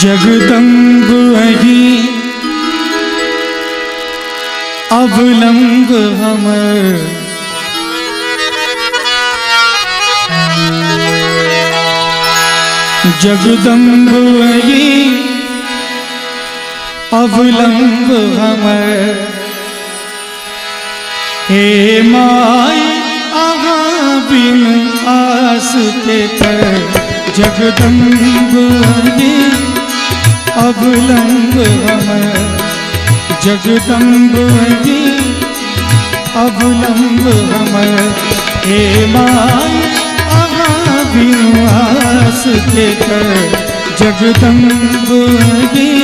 जगदम्ब अही अवलंब हमर, जगदम्ब अही अवलंब हमर। हे माई आहाँ बिन आस के कर, जगदम्ब अही अवलंब हमर, जगदम्ब अही अवलंब हमर। हे माई आहाँ बिन आस के कर, जगदम्ब अही।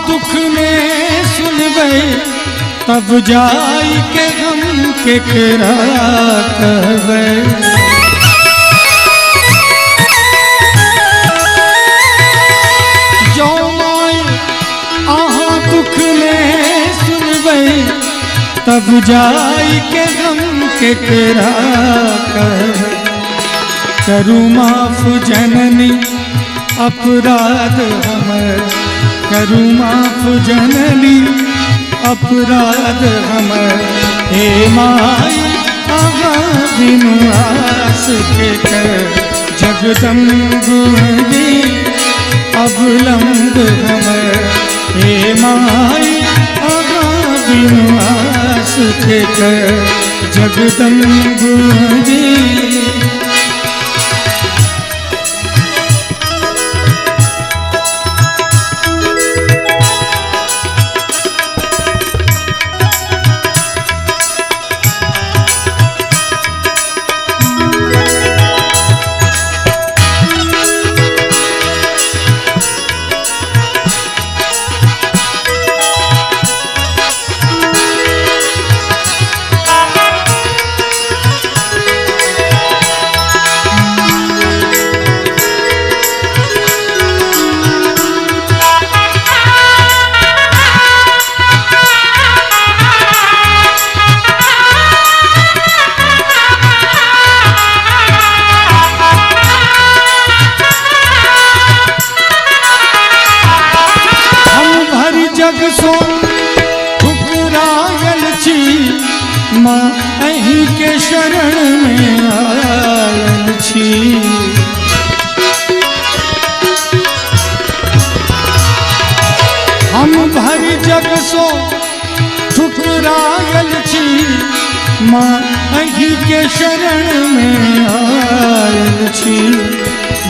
दुख में सुनबै तब जाई के हम केकरा कहबै। जो माई आहाँ दुख में सुनबै तब जाई के हम केकरा कहबै। करू माफ जननी अपराध हमर, करू माफ जननी अपराध हमर। हे माई आहाँ बिन आस के कर, जगदम्ब अही अवलंब हमर। हे माई आहाँ बिन आस के कर, जगदम्ब अही। जग सो ठुकरायल छी, माँ अही के शरण में आयल छी। हम भरी जग सो ठुकरायल छी, माँ अही के शरण में आयल छी।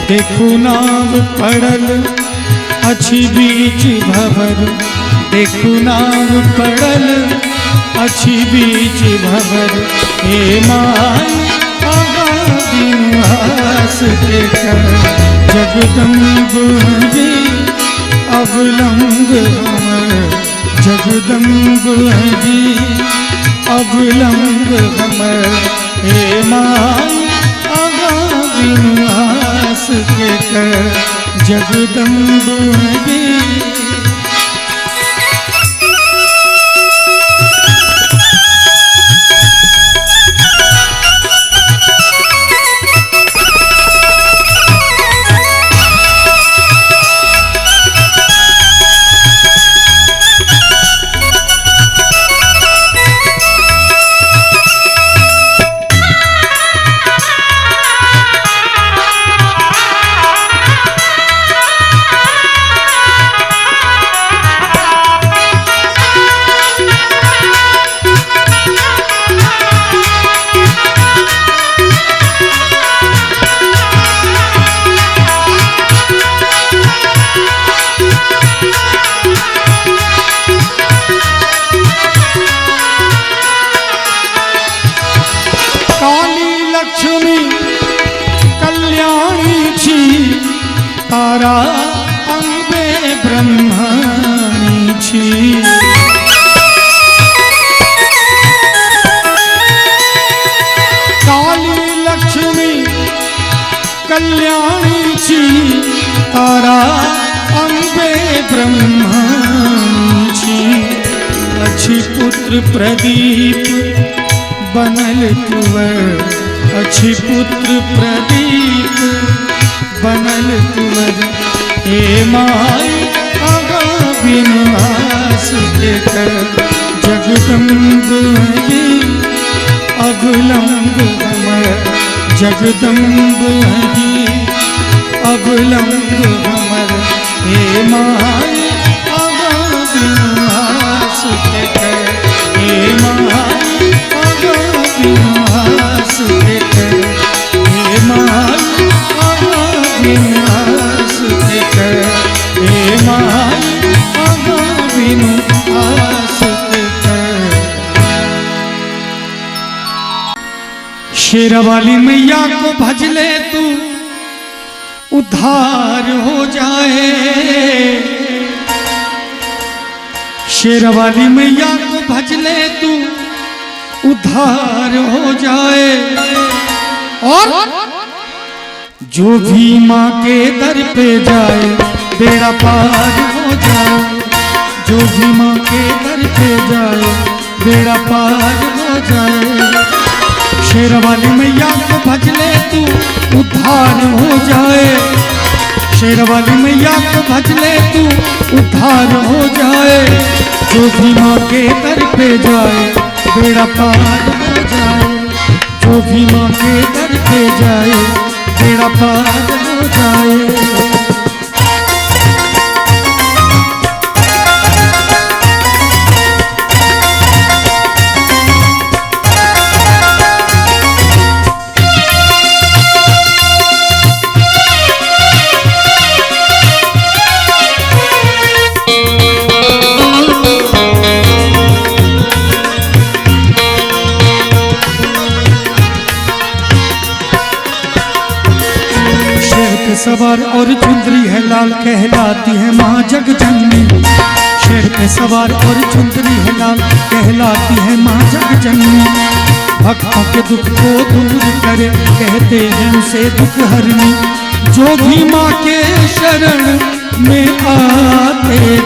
देखू नाव पड़ल अच्छी बीच भंवर, देखू नाव पड़ल अच्छी बीच भंवर। हे माई आहाँ बिन आस के कर, जगदम्ब अही अवलंब हमर, जगदम्ब अही अवलंब हमर। हे माई आहाँ बिन आस के कर, जगदम्ब अही। तारा अंबे ब्रह्मानी छी। काली लक्ष्मी कल्याणी छी, तारा अंबे ब्रह्मानी छी। अच्छी पुत्र प्रदीप बनल तुवर, अच्छी पुत्र प्रदीप बनल तुवर। हे माई आगा विनाश देकर, जगदम्ब ही अवलंब हमर, जगदम्ब ही अवलंब हमर। हे माई आगा विनाश देकर, हे माई आगा विनाश देकर, हे माई आगा विनाश देकर, हे माई आगा विनाश देकर। शेरवाली मैया को भज ले तू उद्धार हो जाए, शेरवाली मैया को भज ले तू उद्धार हो जाए। और जो भी माँ के दर पे जाए बेड़ा पार हो जाए, जो भी माँ के दर पे जाए बेड़ा पार हो जाए। शेरवाली मैया को भज ले तू उद्धार हो जाए, शेरवाली मैया को भज ले तू उद्धार हो जाए। जो भी माँ के दर पे जाए बेड़ा पार हो जाए, जो भी माँ के दर पे जाए बेड़ा पार हो जाए। सवार और चुंदरी है लाल कहलाती है माँ जगजननी। शेर पे सवार और चुंदरी है लाल कहलाती है माँ जगजननी। भक्तों के दुख को दूर करे कहते हैं उसे दुख हरनी। जो भी माँ के शरण में आते हैं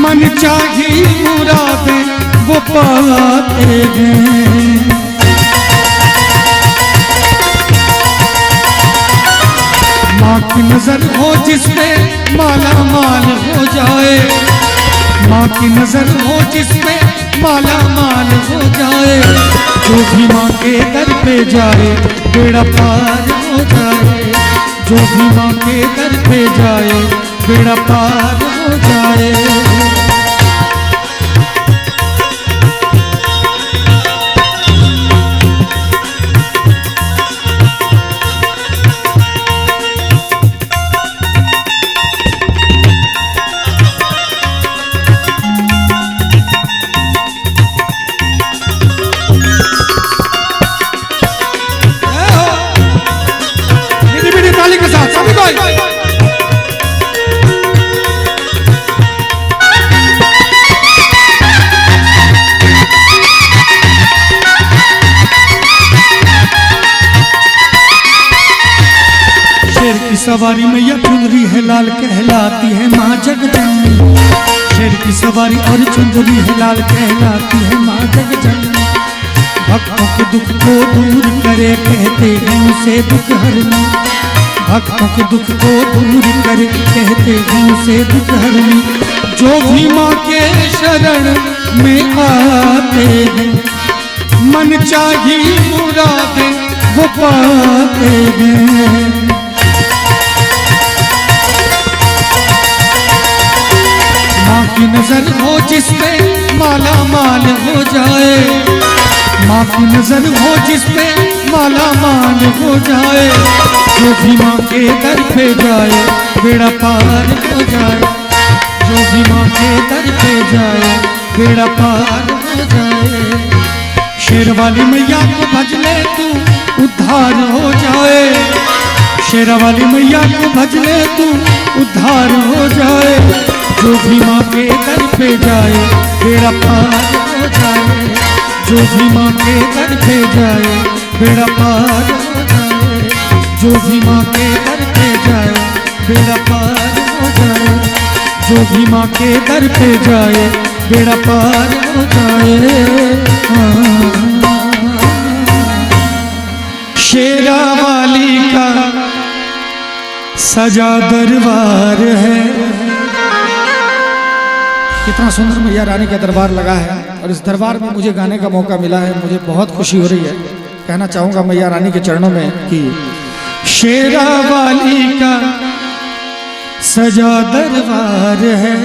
मन चाही मुरादें वो पाते हैं। माँ की नजर हो जिसपे माला माल हो जाए, माँ की नजर हो जिसपे माला माल हो जाए। जो भी माँ के दर पे जाए बेड़ा पार हो जाए, जो भी माँ के दर पे जाए बेड़ा पार हो जाए। सवारी मैया चुंदरी है लाल कहलाती है माँ जगजननी। शेर की सवारी और चुंदरी है लाल कहलाती है माँ जगजननी। भक्तों के दुख को दूर करे कहते हैं उसे दुख हरनी। भक्तों के दुख को दूर करे कहते हैं उसे दुख हरनी। जो भी माँ के शरण में आते हैं मन चाही मुरादें वो पाते हैं। माँ की नजर हो जिसपे माला माल हो जाए, माँ की नजर हो जिसपे माला माल हो जाए। जो भी माँ के दर पे जाए बेड़ा पार हो जाए, जो भी माँ के दर पे जाए बेड़ा पार हो जाए। शेरवाली मैया को भज ले तू उद्धार हो जाए, शेरा वाली मैया को भज ले तू उद्धार हो जाए, जो भी माँ के दर पे जाए बेड़ा पार हो जाए, जो भी माँ के दर पे जाए बेड़ा पार हो जाए, जो भी माँ के दर पे जाए बेड़ा पार हो जाए, जो भी माँ के दर पे जाए बेड़ा पार हो जाए। शेरा वाली का सजा दरबार है। कितना सुंदर मैया रानी का दरबार लगा है और इस दरबार में मुझे गाने का मौका मिला है, मुझे बहुत खुशी हो रही है। कहना चाहूंगा मैया रानी के चरणों में कि शेरा वाली का सजा दरबार है,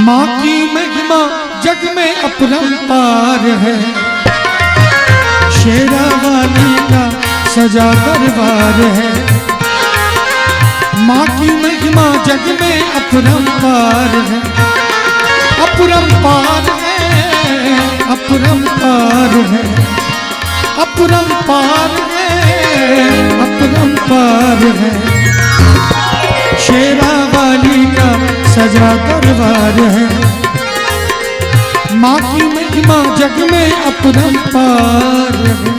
माँ की महिमा जग में अपरंपार है। शेरा वाली का सजा दरबार है, माँ की महिमा जग में अपरंपार है, अपरंपार है, अपरंपार है, अपरंपार है, अपरंपार है। शेरा वाली का सजा दरबार है, माँ की महिमा जग में अपरंपार है।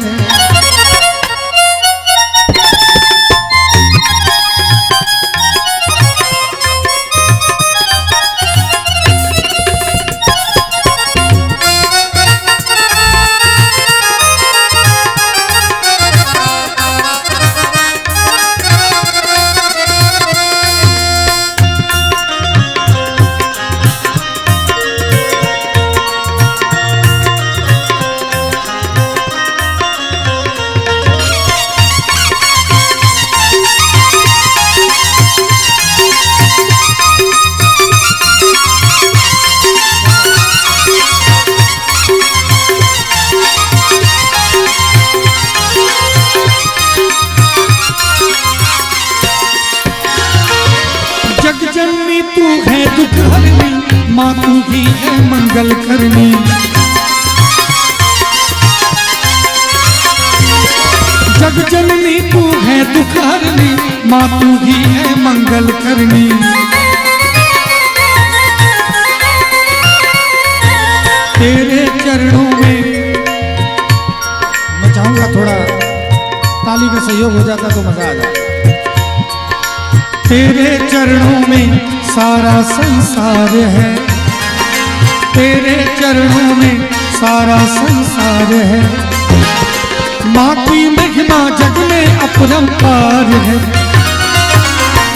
जगजननी तू है दुख हरनी, माँ तू ही है मंगल करनी। जगजननी तू है दुख हरनी, माँ तू ही है मंगल करनी। तेरे चरणों में मैं चाहूंगा थोड़ा ताली का सहयोग हो जाता तो मजा आ जाता। तेरे चरणों में सारा संसार है, तेरे चरणों में सारा संसार है, माँ की महिमा जग में अपरंपार है।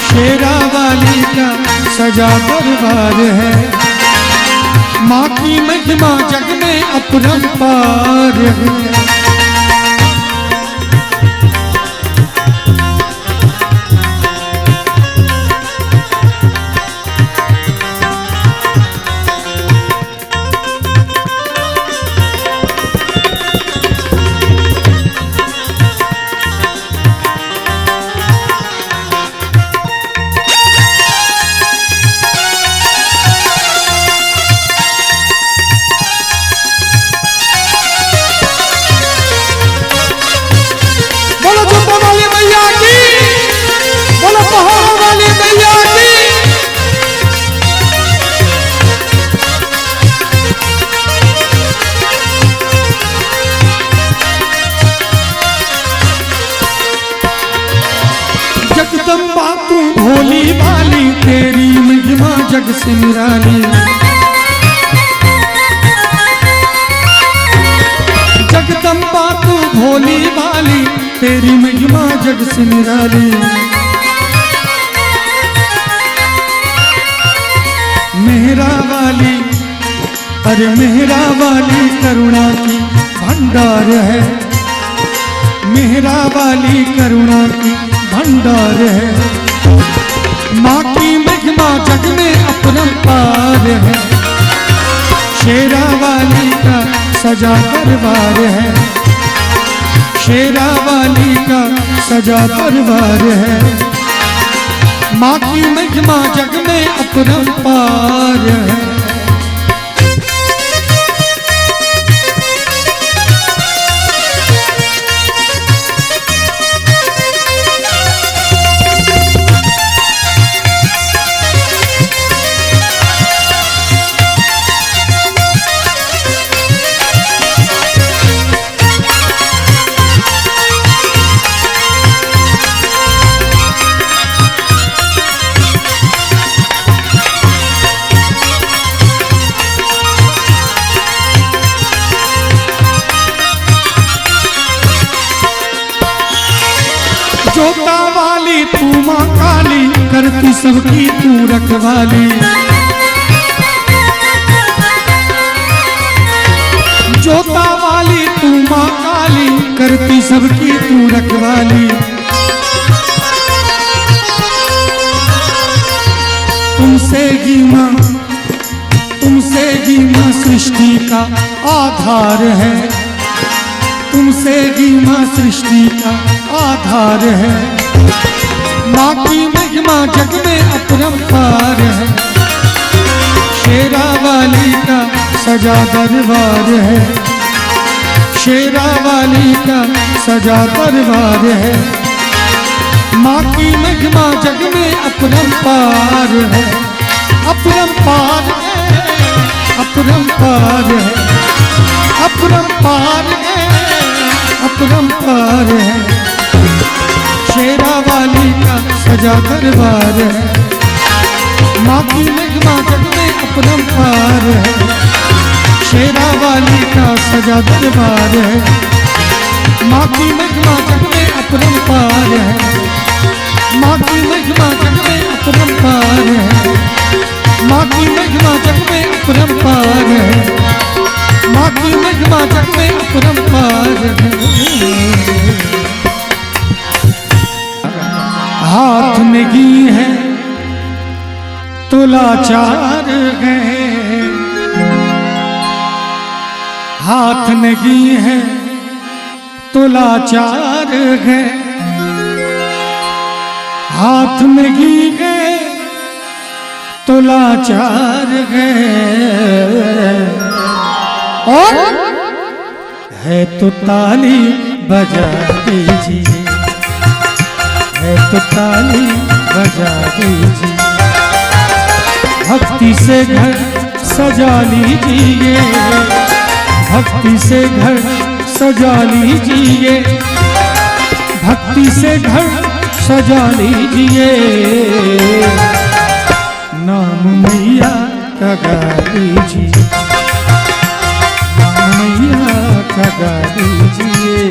शेरा वाली का सजा दरबार है, माँ की महिमा जग में अपरंपार है। जगदम्बा तू भोली वाली, तेरी महिमा जग से निराली। जगदम्बा तू भोली वाली, तेरी महिमा जग से निराली। मेहरा वाली, अरे मेहरा वाली करुणा की भंडार है, मेहरा वाली करुणा की भंडार है। माँ की महिमा जग में अपरंपार है, शेरा वाली का सजा दरबार है, शेरा वाली का सजा दरबार है। माँ की महिमा जग में अपरंपार है। करती सबकी तू रखवाली। जोता वाली तू माँ काली, करती सबकी तू रखवाली। तुमसे ही माँ सृष्टि का आधार है। तुमसे ही माँ सृष्टि का आधार है। माँ की महिमा जग में अपरंपार है। शेरा वाली का सजा दरबार है। शेरा वाली का सजा दरबार है। माँ की महिमा जग में अपरंपार है। अपरंपार है, अपरंपार है, अपरंपार है, अपरंपार है। शेरा वाली का सजा दरबार है। माँ की महिमा जग में अपरंपार है। शेरा वाली का सजा दरबार है। माँ की महिमा जग में अपरंपार है। माँ की महिमा जग में अपरंपार है। माँ की महिमा जग में अपरंपार है। माँ की महिमा जग में अपरंपार है। हाथ में घी है तो लाचार है। हाथ में घी है तो लाचार है। हाथ में घी है तो लाचार है। और है तो ताली बजा दीजिए, है तो ताली बजा दीजिए। भक्ति से घर सजा लीजिए, भक्ति से घर सजा लीजिए। भक्ति से घर सजा लीजिए। नाम मैया का गा लीजिए, नाम मैया का गा लीजिए।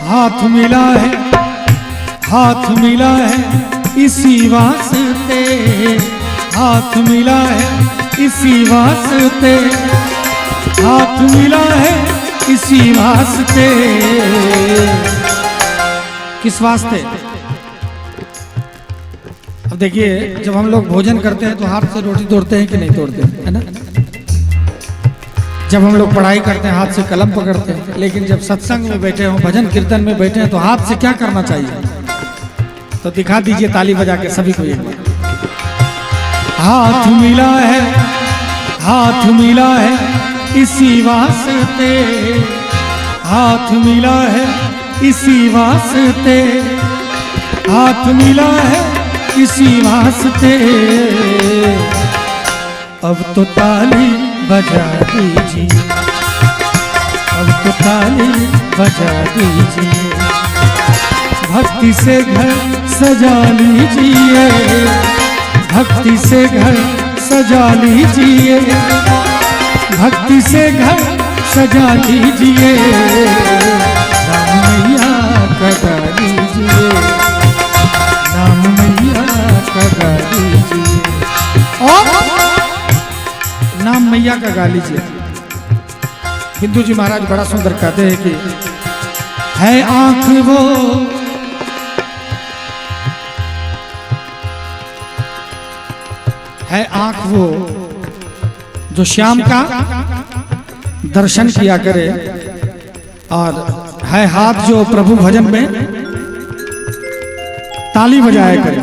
हाथ मिला है, हाथ मिला है इसी वास्ते। हाथ मिला है इसी वास्ते। हाथ मिला है इसी वास्ते। किस वास्ते? अब देखिए, जब हम लोग भोजन करते हैं तो हाथ से रोटी तोड़ते हैं कि नहीं तोड़ते हैं, है ना? जब हम लोग पढ़ाई करते हैं हाथ से कलम पकड़ते हैं। लेकिन जब सत्संग में बैठे हों, भजन कीर्तन में बैठे हैं, तो हाथ से क्या करना चाहिए? तो दिखा दीजिए ताली बजा के सभी को एक बार। हाथ मिला है, हाथ मिला है इसी वास्ते। हाथ मिला है इसी वास्ते। हाथ मिला है इसी वास्ते। अब तो ताली बजा दीजिए, अब तो ताली बजा दीजिए। भक्ति से घर सजा लीजिए, भक्ति से घर सजा लीजिए। भक्ति से घर सजा लीजिए। नाम मैया का गा लीजिए, नाम मैया का गा लीजिए। और नाम मैया का गा लीजिए। हिंदू जी महाराज बड़ा सुंदर कहते हैं कि है आंख वो, है आंख वो जो श्याम का दर्शन किया करे, और है हाथ जो प्रभु भजन में ताली बजाया करे।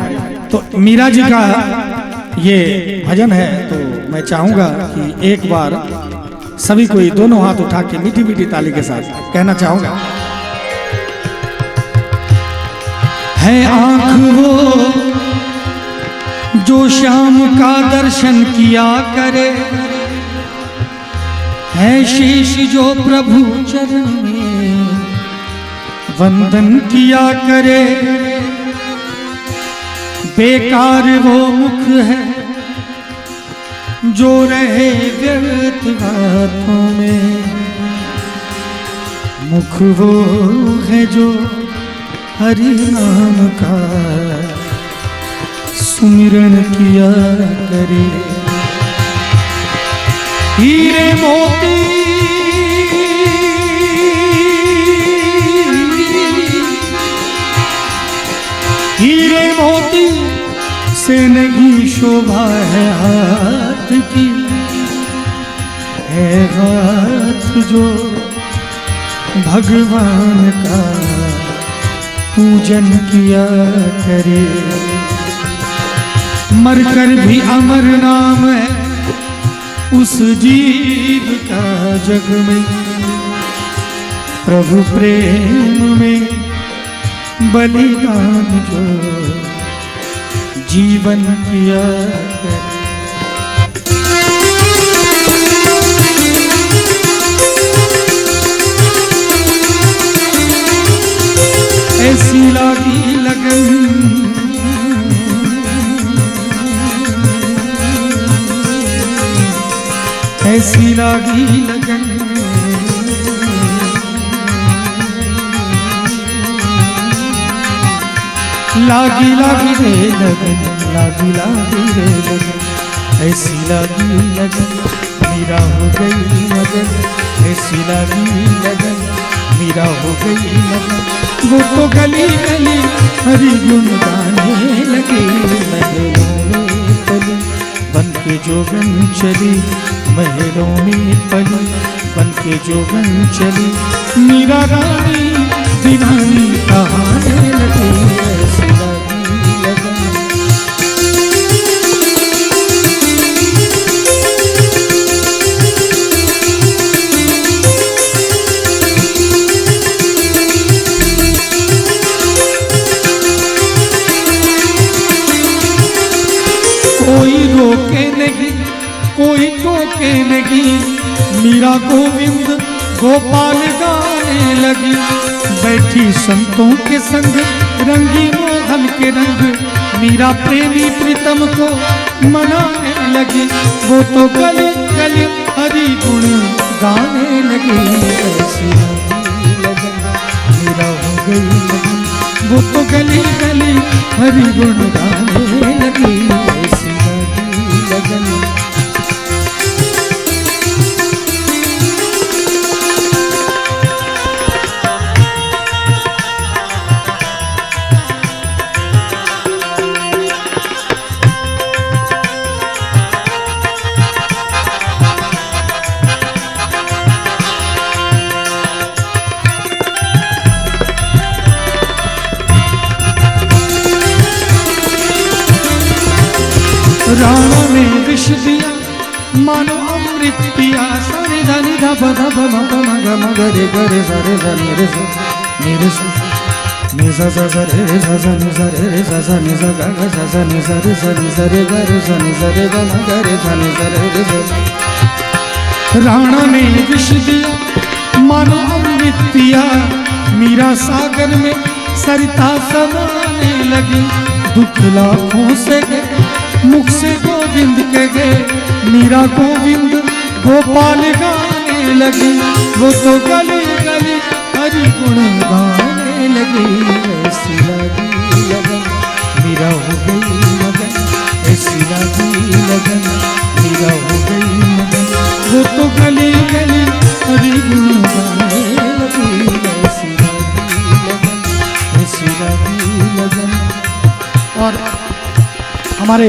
तो मीरा जी का ये भजन है, तो मैं चाहूंगा कि एक बार सभी कोई दोनों हाथ उठा के मीठी मीठी ताली के साथ कहना चाहूंगा। है आंख वो जो श्याम का दर्शन किया करे, है शीश जो प्रभु चरण में वंदन किया करे। बेकार वो मुख है जो रहे व्यर्थ बातों में, मुख वो है जो हरि नाम का सुमिरन किया करे। हीरे मोती हीरे मोती से नहीं शोभा है हाथ की, है हाथ जो भगवान का पूजन किया करे। मरकर भी अमर नाम है उस जीव का जग में, प्रभु प्रेम में बलिदान जो जीवन किया करे। ऐसी लागी लगन ऐसी लागी लगन लागी लागी रे लगन, लागी लागी रे लगन, ऐसी लागी लगन मीरा हो गई मगन, ऐसी लागी लगन मीरा हो गई मगन। वो तो गली गली हरि गुण गाने लगी, महलों में पली बन के जोगन चली, महलों में पली बन के जोगन चली। मीरा रानी दीवानी कहाने लगी, ऐसी लगी लगन। कोई रोके नहीं कोई टोके नहीं, मीरा गोविंद गोपाल गाने लगी। बैठी संतों के संग रंगी मोहन के रंग, मीरा प्रेमी प्रीतम को मनाने लगी। वो तो गली गली हरि गुण गाने लगी, ऐसी लगी लगन मीरा हो गई लगन। वो तो गली गली हरि गुण गाने लगी, ऐसी लगी लगन। राणा ने विष दिया मानो अमृत पिया, सारे धनी धा बधा बम बम गम गरे गरे सरे सरे रे मेरे नि सा सा सा रे सा सा नि सा रे सा सा नि सा गा गा सा सा नि सा रे सा नि सा रे गा रे सा नि सा रे गा मा गा रे सा नि सा रे रे सा। राणा ने विष दिया मानो अमृत पिया, मीरा सागर में सरिता समाने लगी। दुख लाखों से गए मुख से गोविंद के गए, मीरा गोविंद गोपाल गाने लगी। वो तो गली गली हरि गुण गाने लगी, ऐसी लगी लगन मीरा हो गई मगन, ऐसी लगी लगन मीरा हो गई मगन। वो तो गली गली हरि गुण गाने लगी, ऐसी लगी लगन ऐसी लगी लगन। और हमारे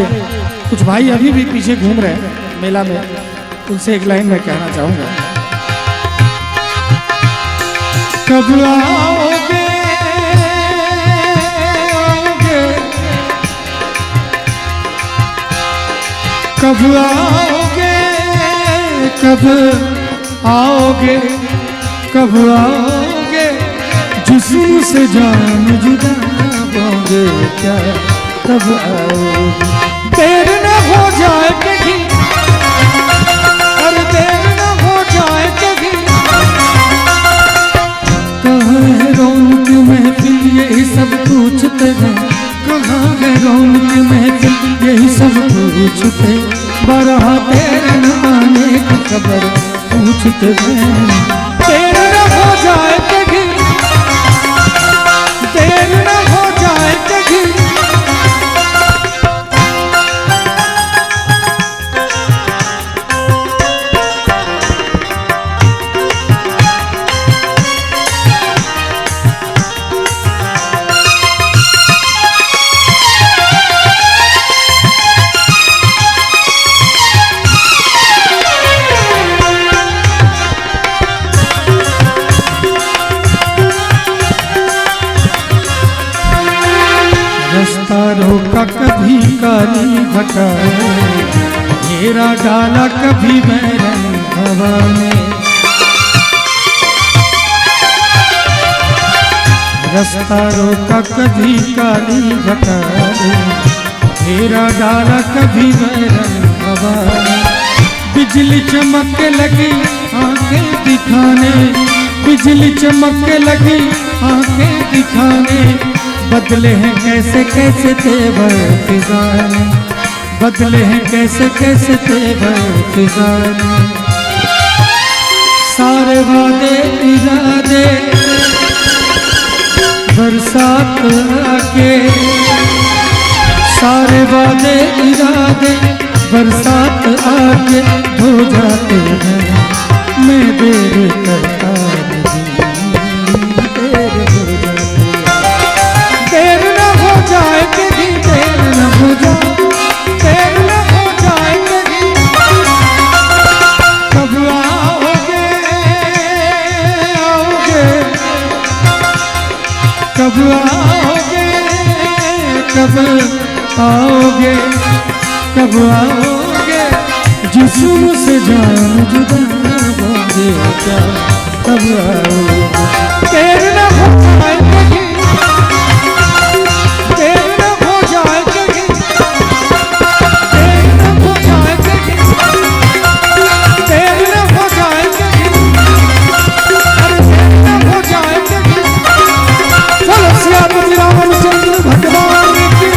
कुछ भाई अभी भी पीछे घूम रहे हैं मेला में, उनसे एक लाइन में कहना चाहूंगा। कब आओगे कब आओगे कब आओगे कब आओगे जिस्म से जान जुदा होगे क्या कब आओगे। देर न हो जाए कहीं, अरे देर न हो जाए कहीं, कहाँ है रौनक महफिल यही सब पूछते हैं, कहाँ है रौनक महफिल यही सब पूछते, बरहा तेरे न आने की खबर पूछते हैं। देर न हो जाए कहीं, देर न हो जाए कहीं, रोका कभी काली घटा, घेरा डाला कभी बैरन हवा में, रास्ता रोका कभी काली घटा, घेरा डाला कभी बैरन हवा में। बिजली चमक लगी आंखें दिखाने, बिजली चमक लगी आंखें दिखाने, बदले हैं कैसे कैसे तेवर फिजाने, बदले हैं कैसे कैसे तेवर फिजाने। सारे वादे इरादे बरसात आके, सारे वादे इरादे बरसात आके धो जाते हैं। मैं देर करता कब आओगे कब आओगे कब आओगे जिस्म से जान जुदा होगे क्या कब आओगे। देर न हो जाए कहीं, देर न हो जाए कहीं, देर न हो जाए कहीं, देर न हो जाए कहीं, अरे देर न हो जाए कहीं। चलो श्री रामचंद्र भगवान की।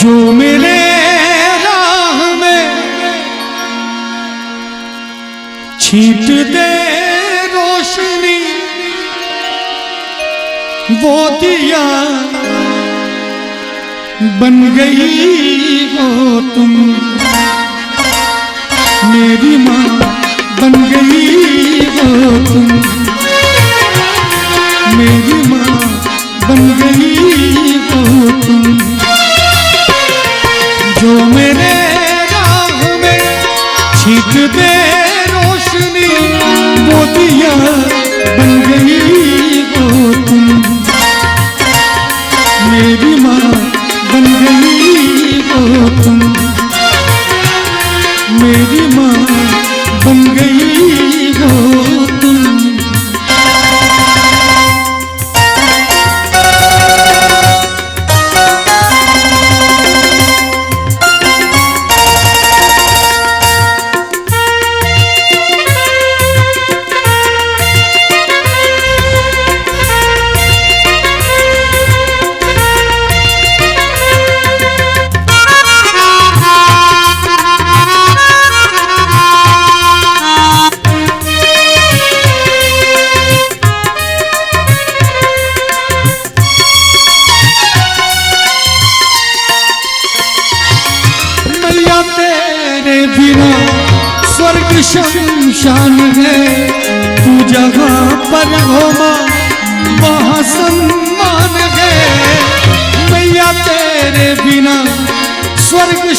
जो मेरे राह में छीट दे रोशनी, वो दिया बन गई हो तुम, मेरी माँ बन गई हो तुम, मेरी माँ बन गई हो तुम। जो मेरे राह में छीट दे रोशनी, वो दिया बन गई हो तुम, मेरी माँ बन गई हो तुम, मेरी माँ बन गई हो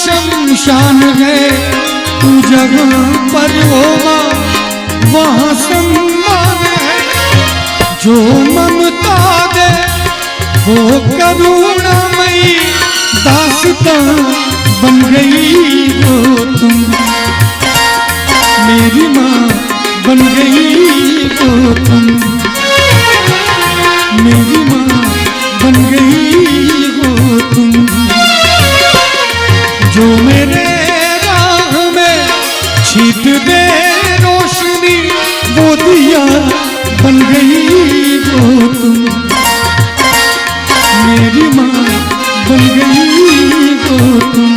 शमशान है, तू जगह पर होगा वहाँ सम्मान है। जो ममता दे वो करुणामयी, दास्तां बन गई वो तुम। मेरी माँ बन गई वो तुम, मेरी माँ बन गई वो तुम। जो मेरे राह में छीट दे रोशनी, वो दिया बन गई वो तुम। मेरी माँ बन गई वो तुम,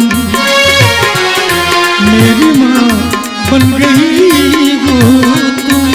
मेरी माँ बन गई वो तुम।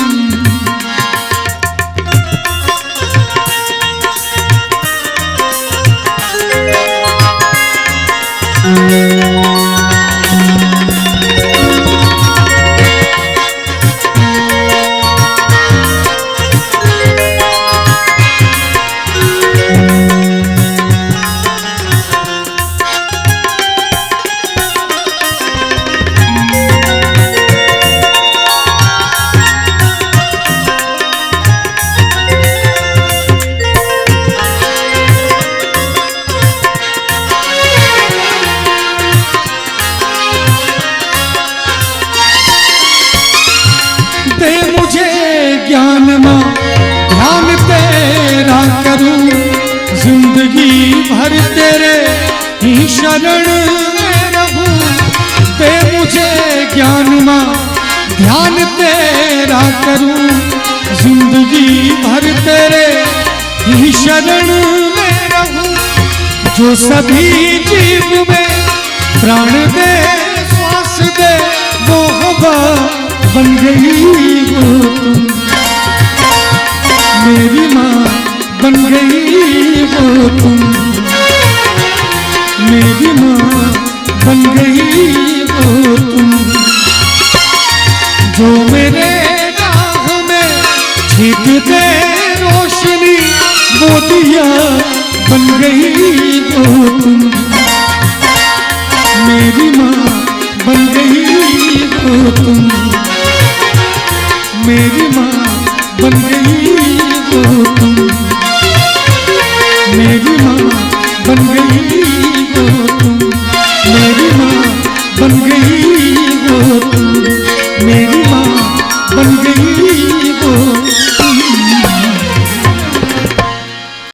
ज्ञान माँ ध्यान तेरा करूं, जिंदगी भर तेरे ही शरण में रहूं। दे मुझे ज्ञान माँ ध्यान तेरा करूं, जिंदगी भर तेरे ही शरण में रहूं। जो सभी जीव में प्राण दे श्वास दे, वो हवा बन गई वो तुम। मेरी माँ बन गई वो तुम, मेरी माँ बन गई वो तुम। जो मेरे राह में छीट दे रोशनी, वो दिया बन गई वो तुम। मेरी माँ बन गई वो तुम, मेरी माँ बन गई वो तुम। मेरी माँ बन गई वो तुम, मेरी माँ बन गई